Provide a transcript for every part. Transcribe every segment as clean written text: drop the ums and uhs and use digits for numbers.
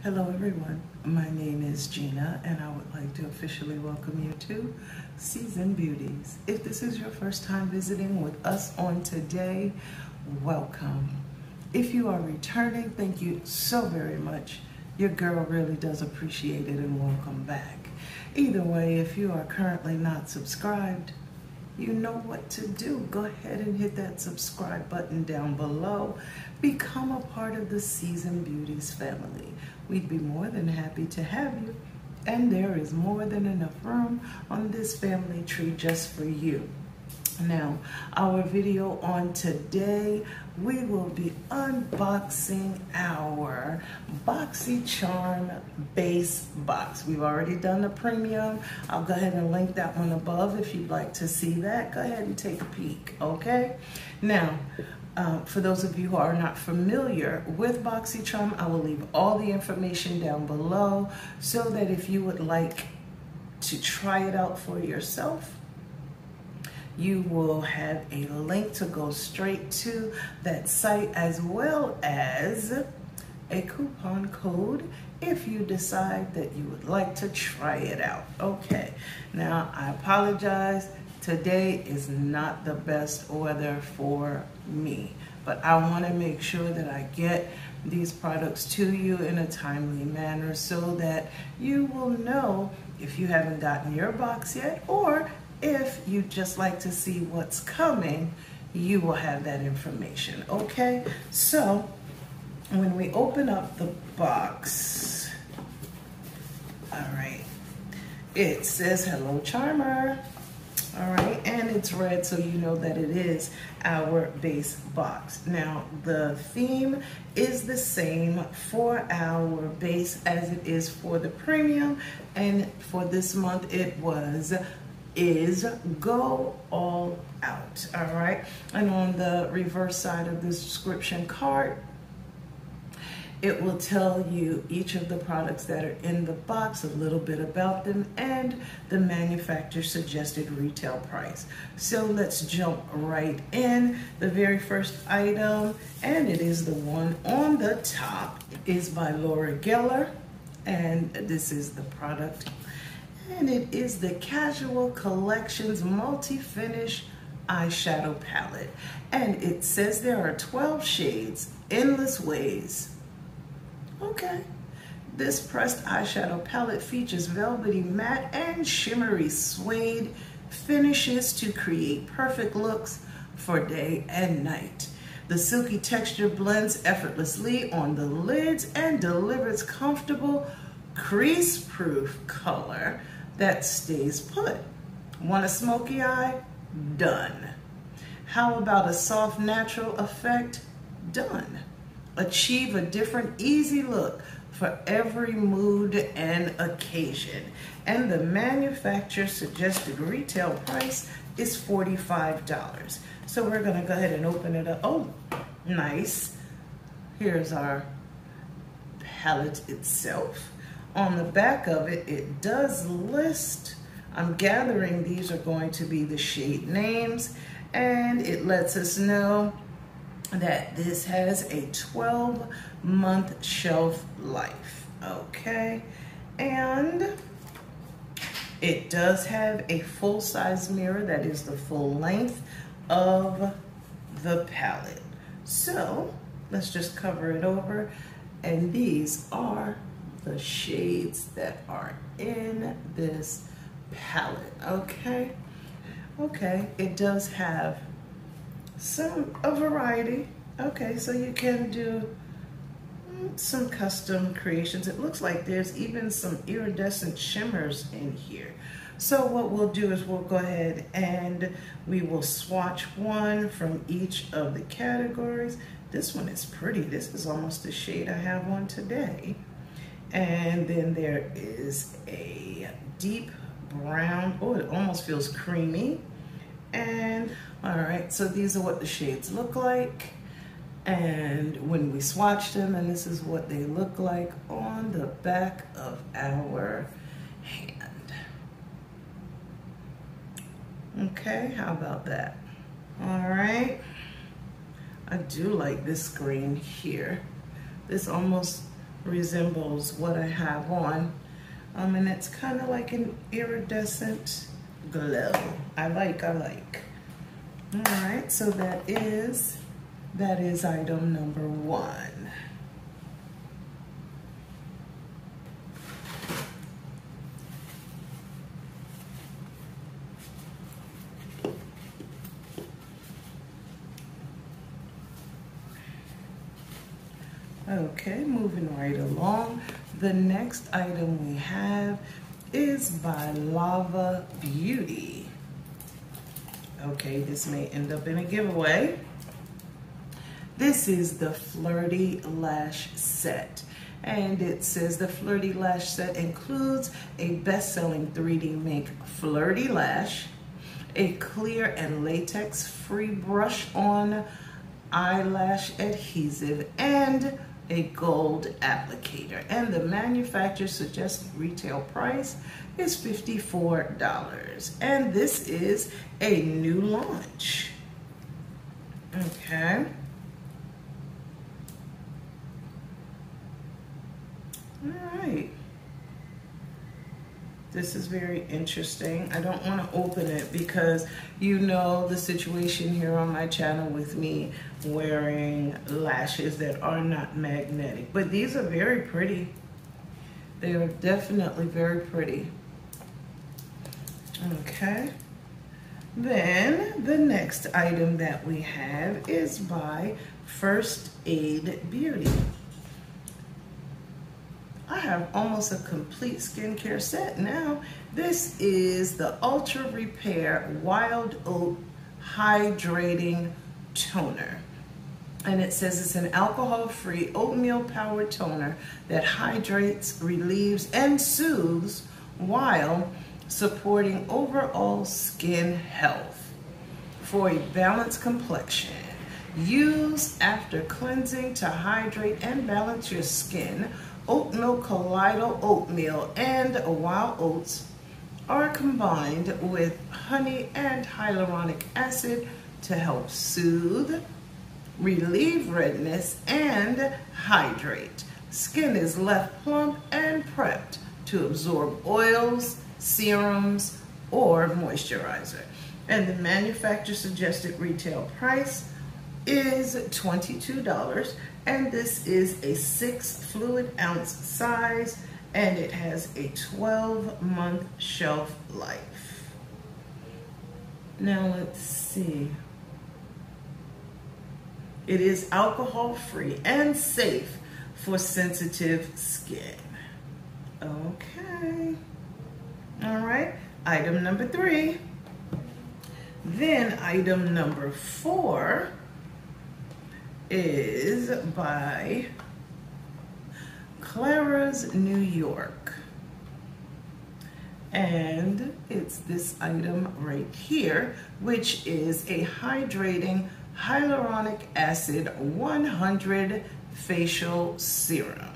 Hello everyone, my name is Gina and I would like to officially welcome you to Season Beauties. If this is your first time visiting with us on today, welcome. If you are returning, thank you so very much. Your girl really does appreciate it and welcome back. Either way, if you are currently not subscribed, you know what to do. Go ahead and hit that subscribe button down below. Become a part of the Season Beauties family. We'd be more than happy to have you. And there is more than enough room on this family tree just for you. Now, our video on today, we will be unboxing our BoxyCharm Base Box. We've already done the premium. I'll go ahead and link that one above if you'd like to see that. Go ahead and take a peek, okay? Now, for those of you who are not familiar with BoxyCharm, I will leave all the information down below so that if you would like to try it out for yourself, you will have a link to go straight to that site, as well as a coupon code if you decide that you would like to try it out. Okay, now I apologize. Today is not the best weather for me, but I want to make sure that I get these products to you in a timely manner so that you will know if you haven't gotten your box yet, or if you just like to see what's coming, you will have that information, okay? So when we open up the box, all right, it says hello charmer, all right, and it's red, so you know that it is our base box. Now the theme is the same for our base as it is for the premium, and for this month it is go all out, all right? And on the reverse side of the subscription card, it will tell you each of the products that are in the box, a little bit about them, and the manufacturer suggested retail price. So let's jump right in. The very first item, and it is the one on the top, is by Laura Geller, and this is the product. And it is the Casual Collections Multi-Finish Eyeshadow Palette. And it says there are 12 shades, endless ways. Okay. This pressed eyeshadow palette features velvety matte and shimmery suede finishes to create perfect looks for day and night. The silky texture blends effortlessly on the lids and delivers comfortable, crease-proof color that stays put. Want a smoky eye? Done. How about a soft natural effect? Done. Achieve a different easy look for every mood and occasion. And the manufacturer suggested retail price is $45. So we're gonna go ahead and open it up. Oh, nice. Here's our palette itself. On the back of it, it does list, I'm gathering these are going to be the shade names, and it lets us know that this has a 12-month shelf life, okay? And it does have a full-size mirror that is the full length of the palette. So let's just cover it over, and these are the shades that are in this palette, okay? Okay, it does have a variety. Okay, so you can do some custom creations. It looks like there's even some iridescent shimmers in here. So what we'll do is we'll go ahead and we will swatch one from each of the categories. This one is pretty. This is almost the shade I have on today. And then there is a deep brown. Oh, it almost feels creamy. And all right, so these are what the shades look like. And when we swatch them, and this is what they look like on the back of our hand. Okay, how about that? All right. I do like this green here. This almost resembles what I have on. And it's kind of like an iridescent glow. I like. All right, so that is item number 1. Okay, moving right along. The next item we have is by Lava Beauty. Okay, this may end up in a giveaway. This is the Flirty Lash Set. And it says the Flirty Lash Set includes a best-selling 3D Make Flirty Lash, a clear and latex-free brush-on eyelash adhesive, and a gold applicator. And the manufacturer suggested retail price is $54. And this is a new launch. Okay. All right. This is very interesting. I don't want to open it because you know the situation here on my channel with me wearing lashes that are not magnetic. But these are very pretty. They are definitely very pretty. Okay. Then the next item that we have is by First Aid Beauty. I have almost a complete skincare set now. This is the Ultra Repair Wild Oat Hydrating Toner. And it says it's an alcohol-free oatmeal-powered toner that hydrates, relieves, and soothes while supporting overall skin health for a balanced complexion. Use after cleansing to hydrate and balance your skin. Oatmeal, colloidal oatmeal, and wild oats are combined with honey and hyaluronic acid to help soothe, relieve redness, and hydrate. Skin is left plump and prepped to absorb oils, serums, or moisturizer. And the manufacturer suggested retail price is $22. And this is a 6 fluid ounce size, and it has a 12-month shelf life. Now let's see. It is alcohol free and safe for sensitive skin. Okay. All right, item number 3. Then item number 4 is by Clara's New York. And it's this item right here, which is a hydrating hyaluronic acid 100 facial serum.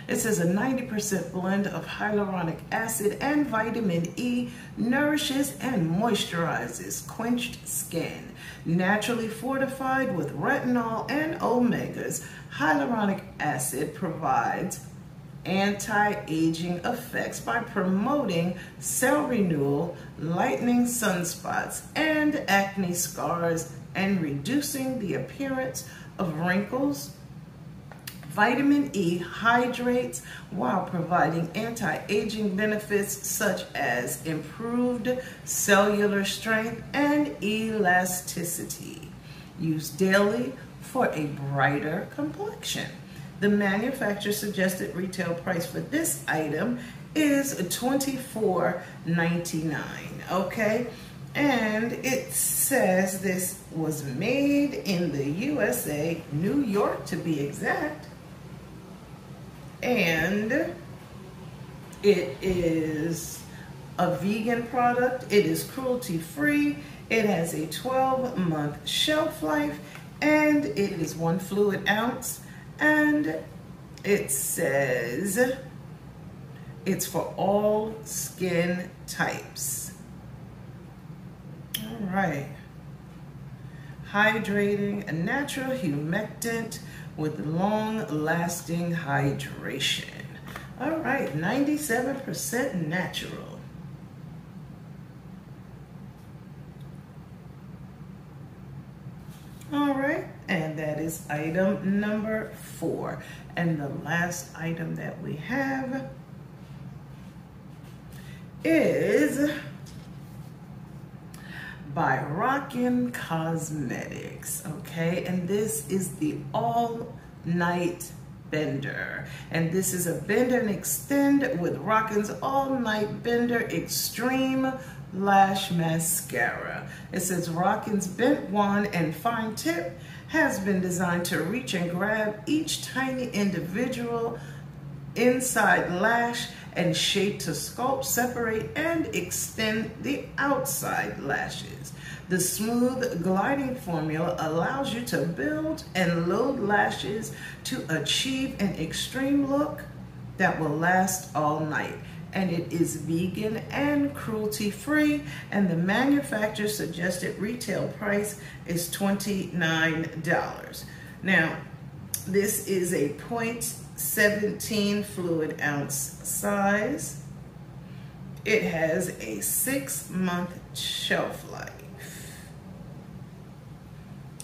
It says a 90% blend of hyaluronic acid and vitamin E nourishes and moisturizes quenched skin. Naturally fortified with retinol and omegas, hyaluronic acid provides anti-aging effects by promoting cell renewal, lightening sunspots and acne scars, and reducing the appearance of wrinkles. Vitamin E hydrates while providing anti-aging benefits such as improved cellular strength and elasticity. Use daily for a brighter complexion. The manufacturer suggested retail price for this item is $24.99, okay? And it says this was made in the USA, New York to be exact. And it is a vegan product. It is cruelty-free. It has a 12-month shelf life, and it is 1 fluid ounce. And it says it's for all skin types. All right. Hydrating, a natural humectant with long-lasting hydration. All right, 97% natural. All right, and that is item number 4. And the last item that we have is by Rockin Cosmetics, okay? And this is the all-night bender. And this is a bend and extend with Rockin's all-night bender extreme lash mascara. It says Rockin's bent wand and fine tip has been designed to reach and grab each tiny individual inside lash and shape to sculpt, separate, and extend the outside lashes. The smooth gliding formula allows you to build and load lashes to achieve an extreme look that will last all night. And it is vegan and cruelty-free, and the manufacturer suggested retail price is $29. Now, this is a 0.17 fluid ounce size. It has a 6-month shelf life.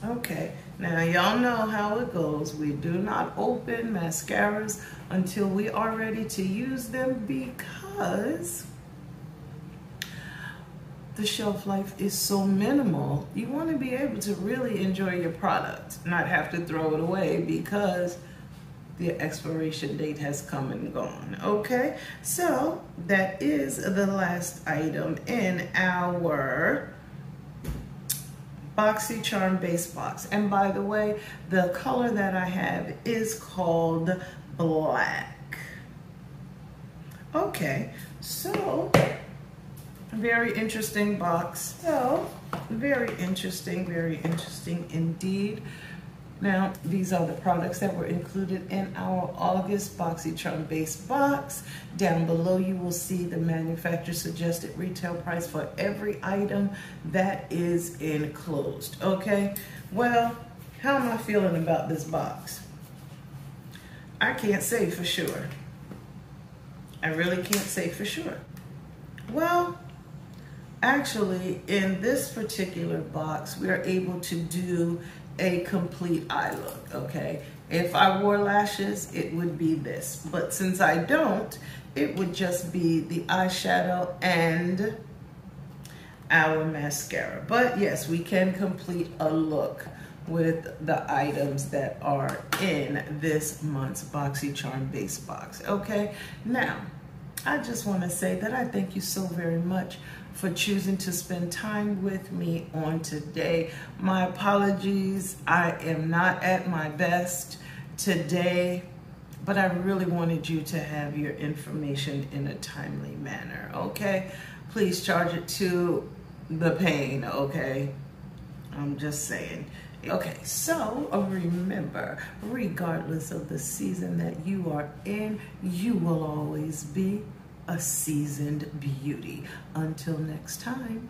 Okay, now y'all know how it goes. We do not open mascaras until we are ready to use them because the shelf life is so minimal. You want to be able to really enjoy your product, not have to throw it away because the expiration date has come and gone. Okay, so that is the last item in our BoxyCharm base box. And by the way, the color that I have is called black. Okay, so very interesting box. So very interesting indeed. Now, these are the products that were included in our August BoxyCharm base box. Down below, you will see the manufacturer suggested retail price for every item that is enclosed, okay? Well, how am I feeling about this box? I can't say for sure. I really can't say for sure. Well, actually, in this particular box, we are able to do a complete eye look, okay? If I wore lashes, it would be this. But since I don't, it would just be the eyeshadow and our mascara. But yes, we can complete a look with the items that are in this month's BoxyCharm base box, okay? Now, I just want to say that I thank you so very much for choosing to spend time with me on today. My apologies, I am not at my best today, but I really wanted you to have your information in a timely manner, okay? Please charge it to the pain, okay? I'm just saying. Okay, so remember, regardless of the season that you are in, you will always be a seasoned beauty. Until next time.